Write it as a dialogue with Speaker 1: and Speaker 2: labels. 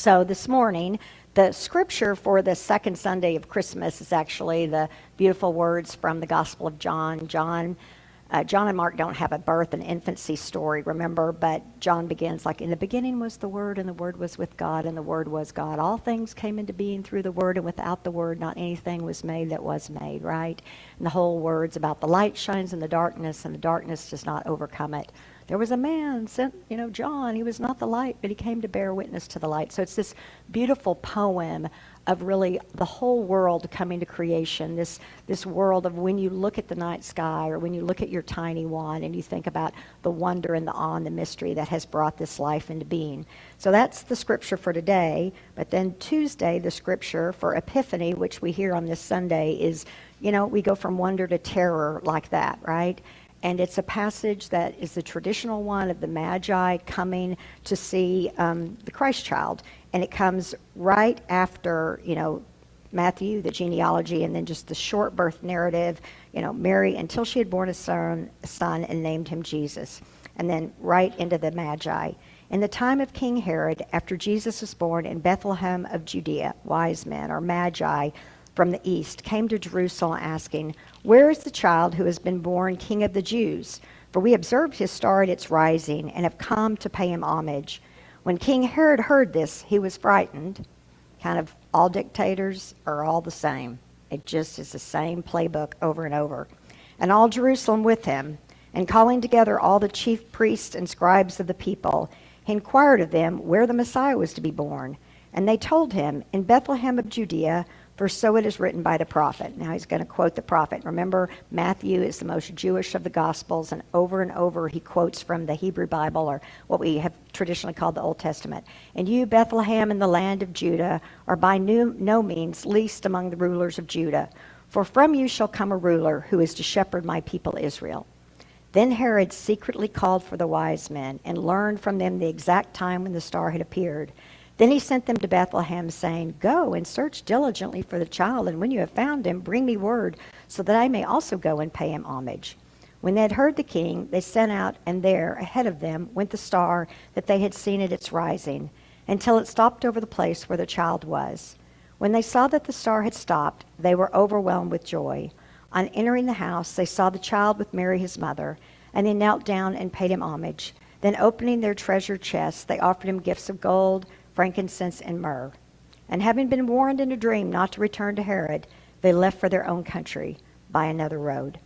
Speaker 1: So this morning, the scripture for the second Sunday of Christmas is actually the beautiful words from the Gospel of John. John and Mark don't have a birth and infancy story, remember, but John begins like, in the beginning was the Word, and the Word was with God, and the Word was God. All things came into being through the Word, and without the Word, not anything was made that was made, right? And the whole word's about the light shines in the darkness, and the darkness does not overcome it. There was a man sent, John. He was not the light, but he came to bear witness to the light. So it's this beautiful poem of really the whole world coming to creation, this world of when you look at the night sky or when you look at your tiny one and you think about the wonder and the awe and the mystery that has brought this life into being. So that's the scripture for today. But then Tuesday, the scripture for Epiphany, which we hear on this Sunday, is, we go from wonder to terror like that, right? And it's a passage that is the traditional one of the Magi coming to see the Christ child. And it comes right after, Matthew, the genealogy, and then just the short birth narrative, Mary, until she had born a son and named him Jesus. And then right into the Magi. In the time of King Herod, after Jesus was born in Bethlehem of Judea, wise men, or Magi, from the east, came to Jerusalem asking, "Where is the child who has been born King of the Jews? For we observed his star at its rising and have come to pay him homage." When King Herod heard this, he was frightened. Kind of all dictators are all the same. It just is the same playbook over and over. And all Jerusalem with him. And calling together all the chief priests and scribes of the people, he inquired of them where the Messiah was to be born. And they told him, "In Bethlehem of Judea, for so it is written by the prophet." Now he's going to quote the prophet. Remember, Matthew is the most Jewish of the Gospels, and over he quotes from the Hebrew Bible, or what we have traditionally called the Old Testament. "And you, Bethlehem, in the land of Judah, are by no means least among the rulers of Judah. For from you shall come a ruler who is to shepherd my people Israel." Then Herod secretly called for the wise men and learned from them the exact time when the star had appeared. Then he sent them to Bethlehem, saying, "Go and search diligently for the child, and when you have found him, bring me word, so that I may also go and pay him homage." When they had heard the king, they sent out, and there, ahead of them, went the star that they had seen at its rising, until it stopped over the place where the child was. When they saw that the star had stopped, they were overwhelmed with joy. On entering the house, they saw the child with Mary his mother, and they knelt down and paid him homage. Then opening their treasure chests, they offered him gifts of gold, frankincense, and myrrh. And having been warned in a dream not to return to Herod, they left for their own country by another road.